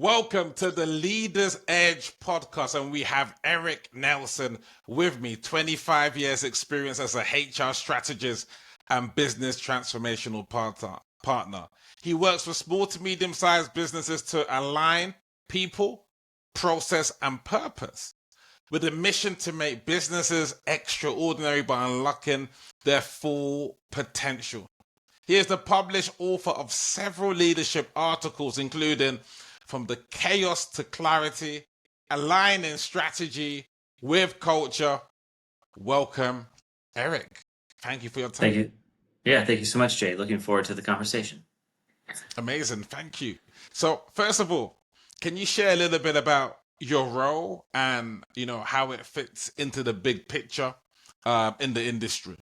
Welcome to the Leaders Edge podcast, and we have Eric Nelson with me, 25 years experience as a HR strategist and business transformational partner. He works for small to medium-sized businesses to align people, process, and purpose with a mission to make businesses extraordinary by unlocking their full potential. He is the published author of several leadership articles, including From the Chaos to Clarity, Aligning Strategy with Culture. Welcome, Eric. Thank you for your time. Thank you. Yeah, thank you so much, Jay. Looking forward to the conversation. Amazing. Thank you. So, first of all, can you share a little bit about your role and, how it fits into the big picture in the industry?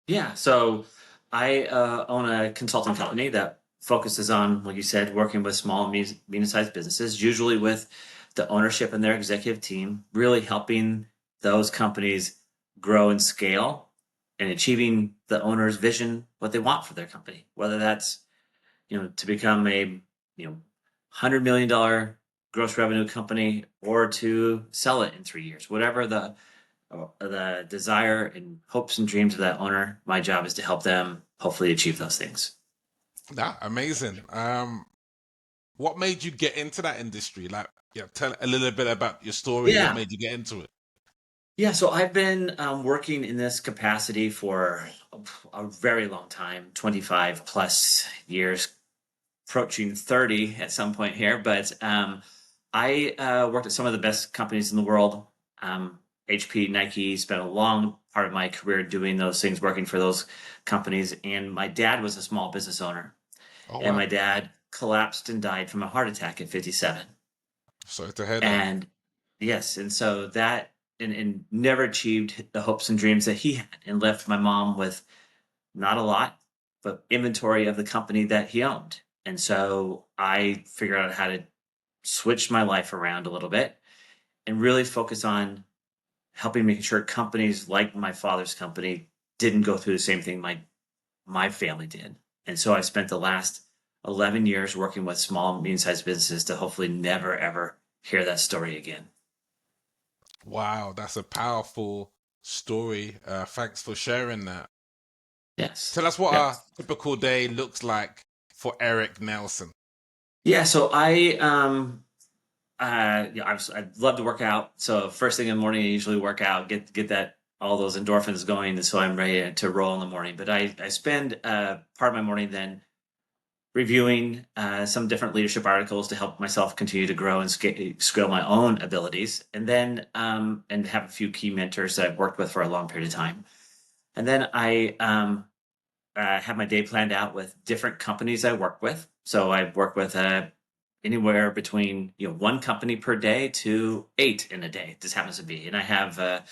Yeah, so I own a consulting company that focuses on, like you said, working with small and medium-sized businesses, usually with the ownership and their executive team, really helping those companies grow and scale and achieving the owner's vision, what they want for their company, whether that's, to become a, $100 million gross revenue company or to sell it in 3 years, whatever the desire and hopes and dreams of that owner. My job is to help them hopefully achieve those things. Amazing. What made you get into that industry? Tell a little bit about your story. What Yeah. made you get into it? Yeah, so I've been working in this capacity for a very long time, 25 plus years, approaching 30 at some point here. But I worked at some of the best companies in the world. HP, Nike, spent a long part of my career doing those things, working for those companies. And my dad was a small business owner. Oh, And wow. my dad collapsed and died from a heart attack at 57. Sorry to hear that. And yes, and so that, and never achieved the hopes and dreams that he had, and left my mom with not a lot, but inventory of the company that he owned. And so I figured out how to switch my life around a little bit and really focus on helping making sure companies like my father's company didn't go through the same thing my family did. And so I spent the last 11 years working with small and medium-sized businesses to hopefully never, ever hear that story again. Wow, that's a powerful story. Thanks for sharing that. Yes. Tell us what Yeah. a typical day looks like for Eric Nelson. Yeah. So I I'd love to work out. So first thing in the morning, I usually work out, get that all those endorphins going, so I'm ready to roll in the morning. But I spend part of my morning then reviewing some different leadership articles to help myself continue to grow and scale my own abilities, and then and have a few key mentors that I've worked with for a long period of time. And then I have my day planned out with different companies I work with. So I work with anywhere between one company per day to 8 in a day. This happens to be, and I have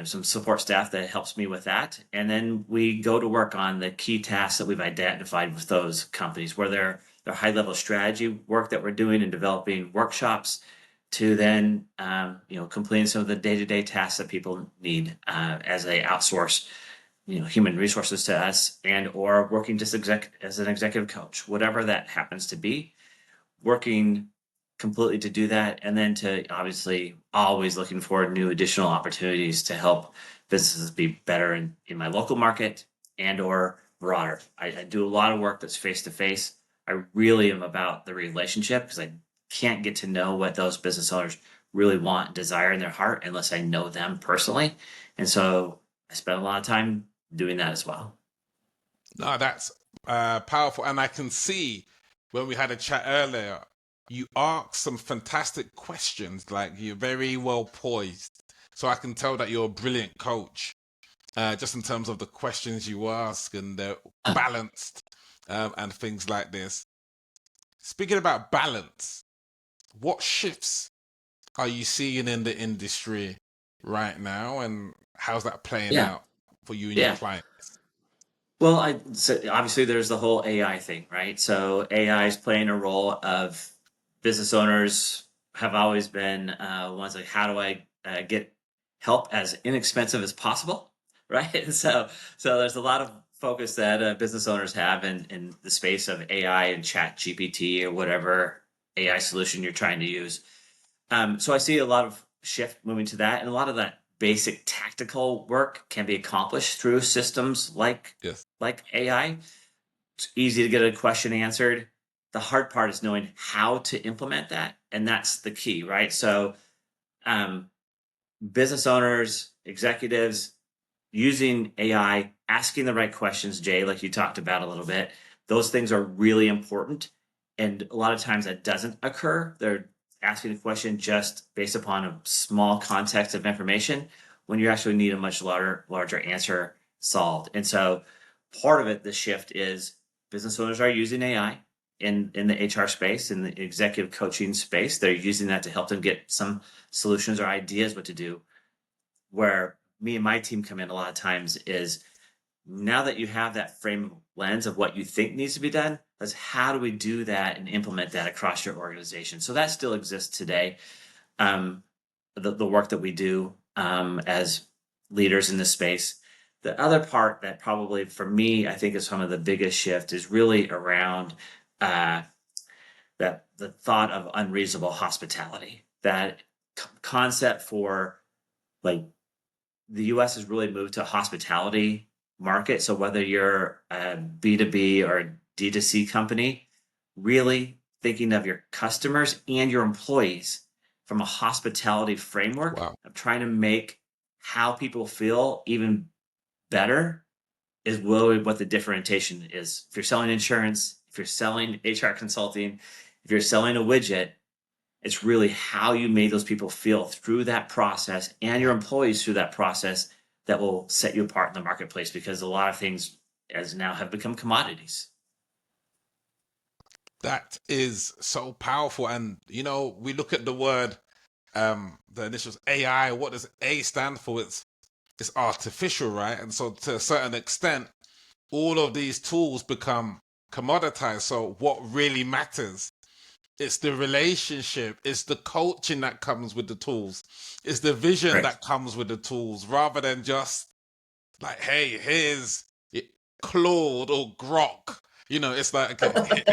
some support staff that helps me with that. And then we go to work on the key tasks that we've identified with those companies, where they're high level strategy work that we're doing and developing workshops, to then completing some of the day-to-day tasks that people need as they outsource human resources to us, and or working just as an executive coach, whatever that happens to be, working completely to do that. And then to obviously always looking for new additional opportunities to help businesses be better in my local market and or broader. I do a lot of work that's face-to-face. I really am about the relationship, because I can't get to know what those business owners really want and desire in their heart unless I know them personally. And so I spend a lot of time doing that as well. No, that's powerful. And I can see when we had a chat earlier, you asked some fantastic questions. Like, you're very well poised. So I can tell that you're a brilliant coach, just in terms of the questions you ask, and they're balanced and things like this. Speaking about balance, what shifts are you seeing in the industry right now, and how's that playing Yeah. out for you and your Yeah. clients? Well, so obviously there's the whole AI thing, right? So AI is playing a role of business owners have always been ones like, how do I get help as inexpensive as possible, right? So there's a lot of focus that business owners have in the space of AI and Chat GPT or whatever AI solution you're trying to use. So I see a lot of shift moving to that, and a lot of that basic tactical work can be accomplished through systems Yes. like AI. It's easy to get a question answered. The hard part is knowing how to implement that, and that's the key, right? So, um, business owners, executives, using AI, asking the right questions, Jay, like you talked about a little bit, those things are really important. And a lot of times that doesn't occur. They're asking a question just based upon a small context of information when you actually need a much larger answer solved. And so part of it, the shift is business owners are using AI in the HR space, in the executive coaching space. They're using that to help them get some solutions or ideas what to do. Where me and my team come in a lot of times is now that you have that frame lens of what you think needs to be done, is how do we do that and implement that across your organization? So that still exists today. Um, the work that we do as leaders in this space. The other part that probably for me, I think is some of the biggest shift is really around uh, that the thought of unreasonable hospitality, that concept for like the US has really moved to a hospitality market. So whether you're a B2B or a D2C company, really thinking of your customers and your employees from a hospitality framework Wow. of trying to make how people feel even better is really what the differentiation is. If you're selling insurance, if you're selling HR consulting, if you're selling a widget, it's really how you made those people feel through that process and your employees through that process that will set you apart in the marketplace, because a lot of things as now have become commodities. That is so powerful. And we look at the word, the initials AI. What does A stand for? It's artificial, right? And so to a certain extent, all of these tools become commoditized. So what really matters, it's the relationship, it's the coaching that comes with the tools, it's the vision Right. that comes with the tools, rather than just like, hey, here's Claude or Grok. It's like, okay,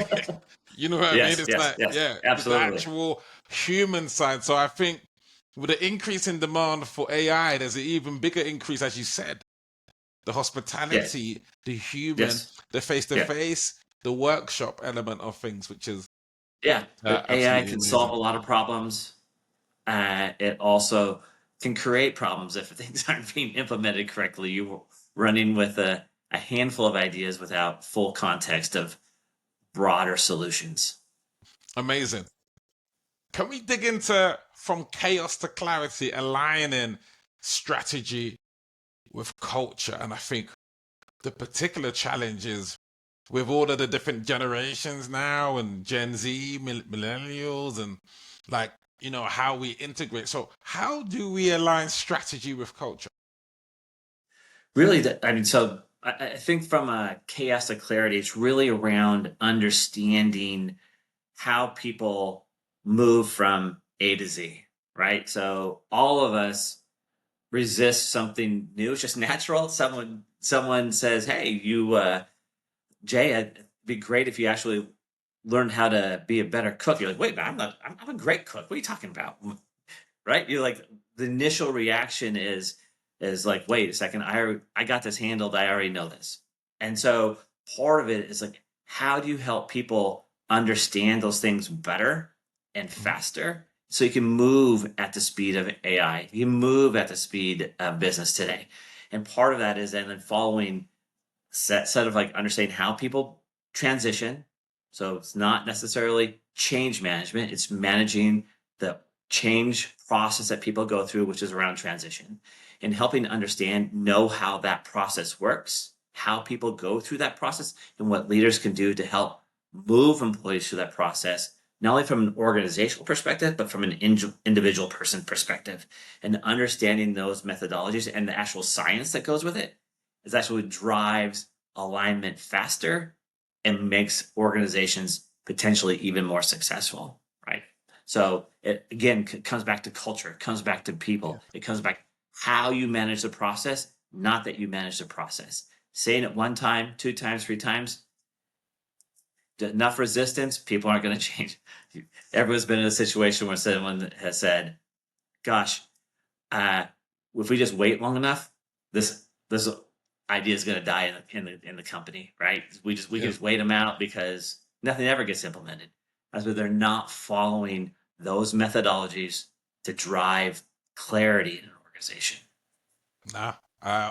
you know what I mean? Yes, It's yes, like, yes, yeah, the absolutely. actual human side. So I think with the increase in demand for AI, there's an even bigger increase, as you said, the Yeah, hospitality, the human, yes, the face to yeah, face, the workshop element of things, which is yeah. AI absolutely can solve amazing. a lot of problems. It also can create problems if things aren't being implemented correctly. You're running with a handful of ideas without full context of broader solutions. Amazing. Can we dig into from chaos to clarity, aligning strategy with culture? And I think the particular challenge is with all of the different generations now and Gen Z, millennials, and like, how we integrate. So, how do we align strategy with culture? Really, I mean, so I think from a chaos to clarity, it's really around understanding how people move from A to Z, right? So all of us resist something new. It's just natural. Someone says, "Hey, Jay, it'd be great if you actually learned how to be a better cook." You're like, "Wait, I'm not. I'm a great cook. What are you talking about?" Right? You're like, the initial reaction is like, wait a second, I got this handled. I already know this. And so part of it is like, how do you help people understand those things better and Mhm. faster so you can move at the speed of AI? You move at the speed of business today. And part of that is then following set of like understanding how people transition. So it's not necessarily change management, it's managing the change process that people go through, which is around transition, and helping understand, know how that process works, how people go through that process, and what leaders can do to help move employees through that process, not only from an organizational perspective, but from an individual person perspective, and understanding those methodologies and the actual science that goes with it is actually drives alignment faster and makes organizations potentially even more successful, right? So it again comes back to culture, it comes back to Yeah. people, it comes back how you manage the process, not that you manage the process. Saying it one time, two times, three times, enough resistance, people aren't going to change. Everyone's been in a situation where someone has said, gosh, if we just wait long enough, this idea is going to die in the company, right? We can just wait them out because nothing ever gets implemented. That's why they're not following those methodologies to drive clarity in an organization.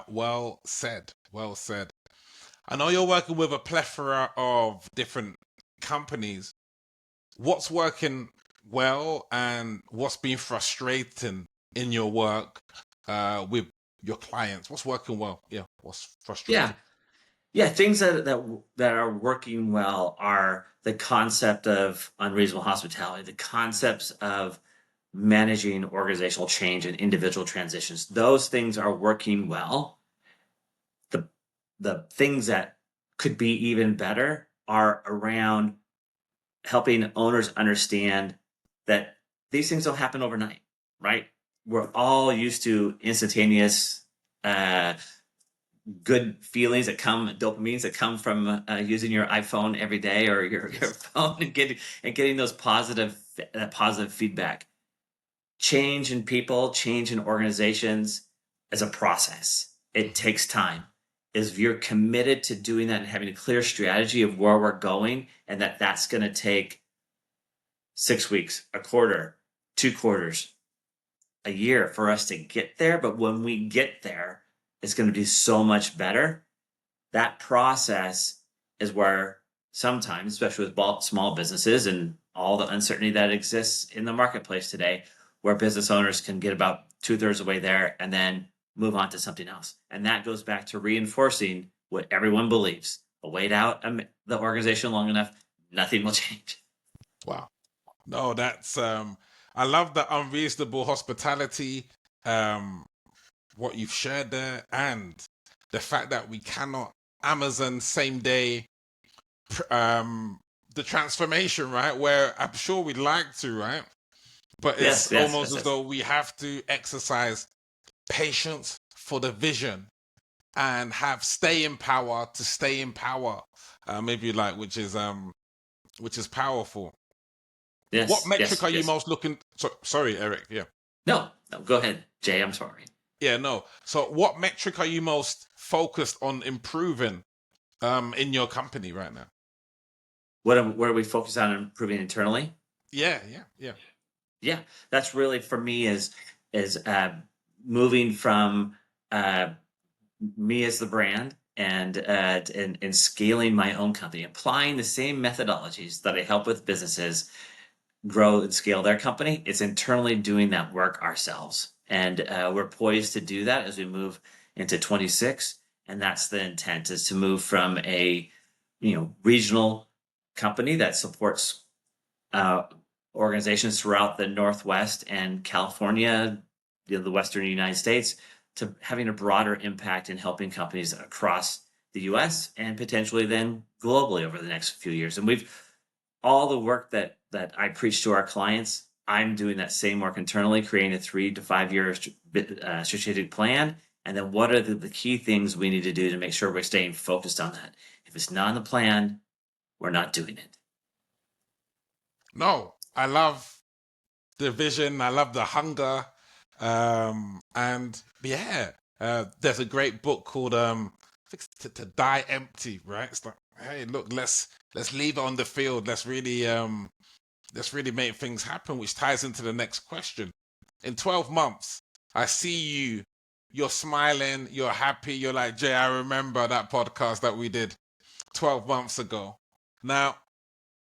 Well said. Well said. I know you're working with a plethora of different companies. What's working well and what's been frustrating in your work with your clients? What's working well? Yeah, what's frustrating? Yeah, things that are working well are the concept of unreasonable hospitality, the concepts of managing organizational change and individual transitions. Those things are working well. The things that could be even better are around helping owners understand that these things don't happen overnight, right? We're all used to instantaneous good feelings that come, dopamines that come from using your iPhone every day or your phone and getting those positive feedback. Change in people, change in organizations as a process. It takes time. If you're committed to doing that and having a clear strategy of where we're going, and that's going to take 6 weeks, a quarter, 2 quarters, a year for us to get there. But when we get there, it's going to be so much better. That process is where sometimes, especially with small businesses and all the uncertainty that exists in the marketplace today, where business owners can get about 2/3 of the way there and then move on to something else. And that goes back to reinforcing what everyone believes. Wait out the organization long enough, nothing will change. Wow. No, that's I love the unreasonable hospitality, what you've shared there, and the fact that we cannot Amazon same day the transformation, right? Where I'm sure we'd like to, right? But it's almost as though we have to exercise patience for the vision and have staying power to stay in power. Maybe like which is powerful. Yes. What metric yes, are you yes. most looking? Sorry, Eric. Yeah. No, go ahead, Jay. I'm sorry. Yeah, no. So, what metric are you most focused on improving in your company right now? What are we focused on improving internally? Yeah. Yeah, that's really for me is moving from me as the brand and scaling my own company, applying the same methodologies that I help with businesses grow and scale their company. It's internally doing that work ourselves, and we're poised to do that as we move into 26. And that's the intent: is to move from a regional company that supports organizations throughout the Northwest and California, the Western United States, to having a broader impact in helping companies across the US and potentially then globally over the next few years. And all the work that I preach to our clients, I'm doing that same work internally, creating a 3 to 5 year strategic plan. And then what are the key things we need to do to make sure we're staying focused on that? If it's not in the plan, we're not doing it. No, I love the vision. I love the hunger. And yeah, there's a great book called I think it's to Die Empty, right? It's like, hey, look, let's leave it on the field. Let's really make things happen, which ties into the next question. In 12 months, I see you're smiling, you're happy, you're like, Jay, I remember that podcast that we did 12 months ago. Now,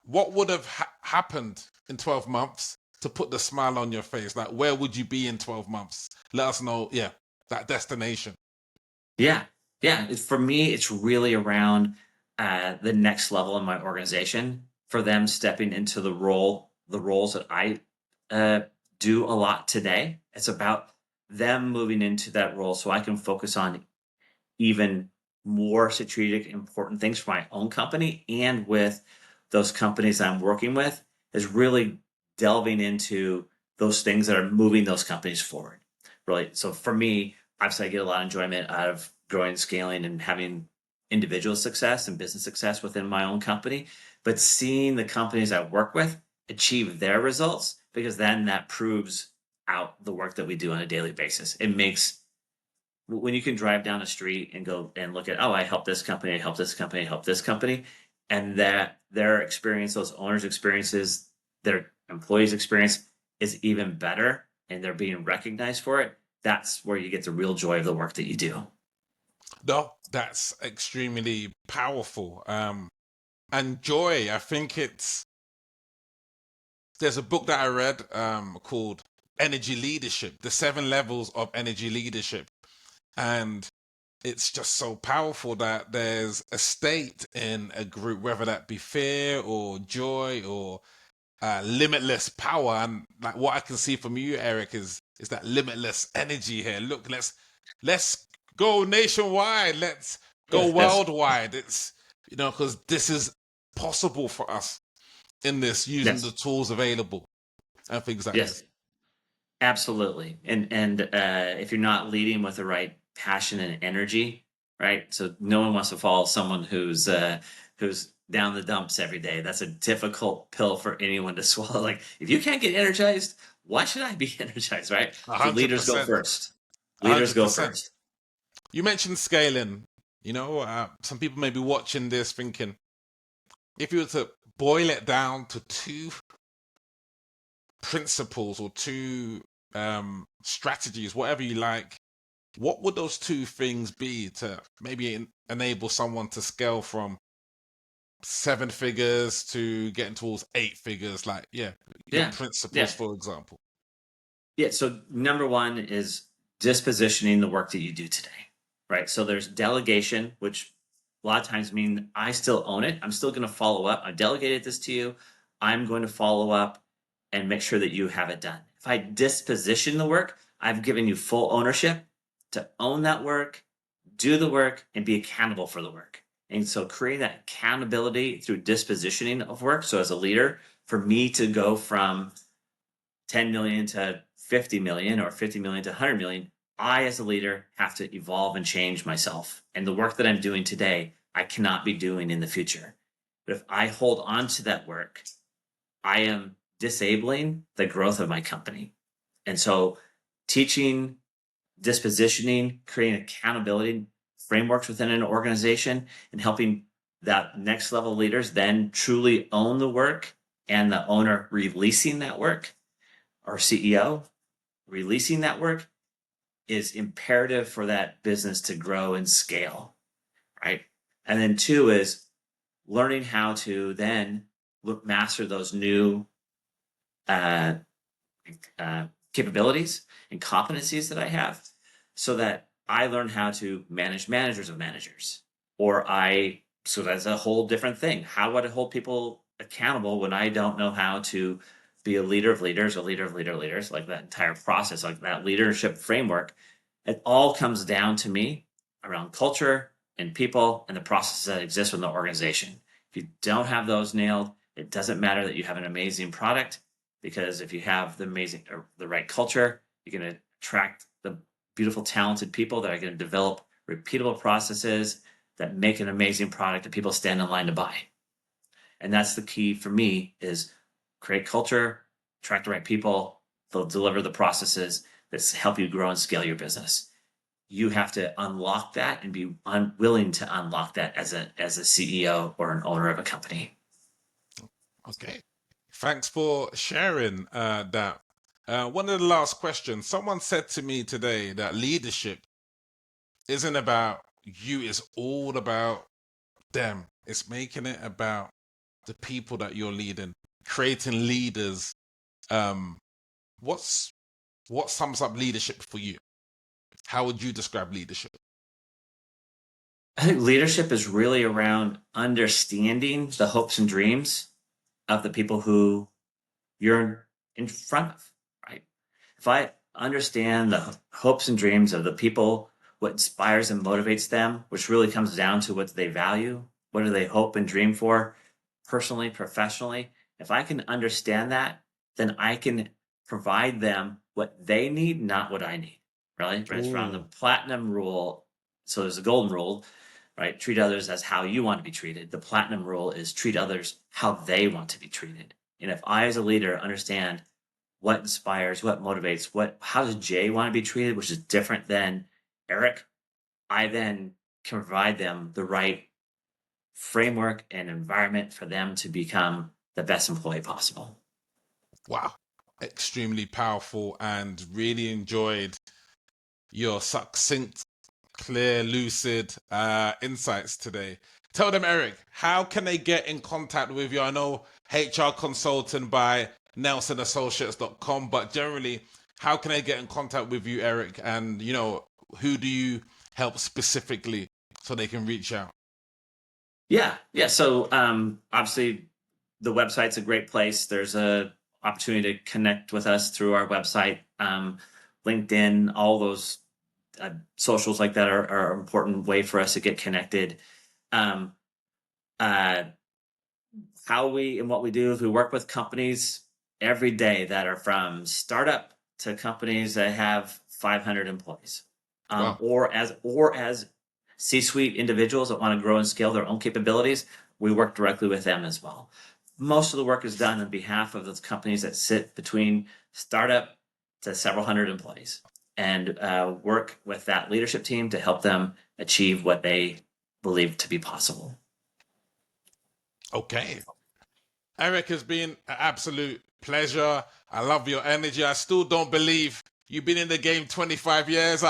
what would have happened in 12 months to put the smile on your face? Like, where would you be in 12 months? Let us know, yeah, that destination. Yeah. For me, it's really around the next level in my organization, for them stepping into the roles that I do a lot today. It's about them moving into that role so I can focus on even more strategic, important things for my own company and with those companies I'm working with, is really delving into those things that are moving those companies forward. Really. So for me, obviously I get a lot of enjoyment out of growing, scaling, and having individual success and business success within my own company. but seeing the companies I work with achieve their results, because then that proves out the work that we do on a daily basis. It makes, when you can drive down a street and go and look at, oh, I help this company, I help this company, I help this company, and that their experience, those owners' experiences, their employees' experience is even better, and they're being recognized for it. That's where you get the real joy of the work that you do. No, that's extremely powerful. And joy, I think there's a book that I read called Energy Leadership, the 7 levels of energy leadership. And it's just so powerful that there's a state in a group, whether that be fear or joy or limitless power. And like what I can see from you, Eric, is that limitless energy here. Look, let's go nationwide. Let's go Yes, yes, worldwide. It's because this is possible for us in this using the yes, tools available and things like this. yes. Absolutely. And if you're not leading with the right passion and energy, right? So no one wants to follow someone who's down the dumps every day. That's a difficult pill for anyone to swallow. Like, if you can't get energized, why should I be energized, right? A So hundred leaders go percent. first. A Leaders hundred go percent. first. You mentioned scaling. Some people may be watching this thinking, if you were to boil it down to two principles or two strategies, whatever you like, what would those two things be to maybe enable someone to scale from 7 figures to getting towards 8 figures? Like, yeah, your Yeah. principles, Yeah. for example. Yeah. So number one is dispositioning the work that you do today, right? So there's delegation, which a lot of times mean I still own it. I'm still going to follow up. I delegated this to you. I'm going to follow up and make sure that you have it done. If I disposition the work, I've given you full ownership to own that work, do the work, and be accountable for the work. And so creating that accountability through dispositioning of work. So as a leader, for me to go from 10 million to 50 million or 50 million to 100 million, I, as a leader, have to evolve and change myself. And the work that I'm doing today, I cannot be doing in the future. But if I hold on to that work, I am disabling the growth of my company. And so, teaching, dispositioning, creating accountability frameworks within an organization, and helping that next level leaders then truly own the work, and the owner releasing that work, or CEO releasing that work, is imperative for that business to grow and scale, right? And then two is learning how to then master those new uh, capabilities and competencies that I have, so that I learn how to manage managers of managers, so that's a whole different thing. How would I hold people accountable when I don't know how to be a leader of leaders, a leader of leaders, like that entire process, like that leadership framework? It all comes down to me around culture and people and the processes that exist within the organization. If you don't have those nailed, it doesn't matter that you have an amazing product, because if you have the amazing or the right culture, you're going to attract the beautiful, talented people that are going to develop repeatable processes that make an amazing product that people stand in line to buy. And that's the key for me: is create culture, attract the right people, they'll deliver the processes that help you grow and scale your business. You have to unlock that and be unwilling to unlock that as a CEO or an owner of a company. Okay. Thanks for sharing that. One of the last questions, someone said to me today that leadership isn't about you, it's all about them. It's making it about the people that you're leading, creating leaders. Um, what's what sums up leadership for you? How would you describe leadership? I think leadership is really around understanding the hopes and dreams of the people who you're in front of, right? If I understand the hopes and dreams of the people, what inspires and motivates them, which really comes down to what they value, what do they hope and dream for, personally, professionally, if I can understand that, then I can provide them what they need, not what I need, right? It's around the Ooh. platinum rule. So there's a golden rule. right? Treat others as how you want to be treated. The platinum rule is treat others how they want to be treated. And if I, as a leader, understand what inspires, what motivates, how does Jay want to be treated, which is different than Eric, I then can provide them the right framework and environment for them to become the best employee possible. Wow. Extremely powerful, and really enjoyed your succinct, clear, lucid insights today. Tell them, Eric, how can they get in contact with you? I know HR consultant by NelsonAssociates.com, but generally, how can they get in contact with you, Eric? And, who do you help specifically so they can reach out? Yeah. So obviously the website's a great place. There's a opportunity to connect with us through our website, LinkedIn, all those socials like that are an important way for us to get connected. How we and what we do is we work with companies every day that are from startup to companies that have 500 employees, Wow. or as C-suite individuals that want to grow and scale their own capabilities. We work directly with them as well. Most of the work is done on behalf of those companies that sit between startup to several hundred employees, and work with that leadership team to help them achieve what they believe to be possible. Okay. Eric, has been an absolute pleasure. I love your energy. I still don't believe you've been in the game 25 years.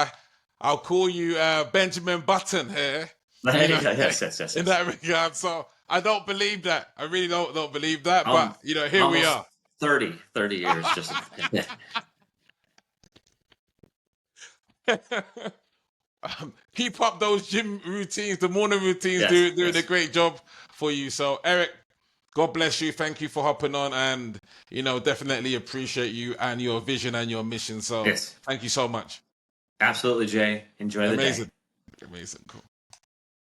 I'll call you Benjamin Button here. Yes. In that regard. So I don't believe that. I really don't believe that. But here we Almost are. 30 years. Just Keep up those gym routines, the morning routines, Yes, doing a great job for you. So Eric, God bless you. Thank you for hopping on, and definitely appreciate you and your vision and your mission. So yes. thank you so much. Absolutely, Jay. Enjoy the day. Amazing. Cool.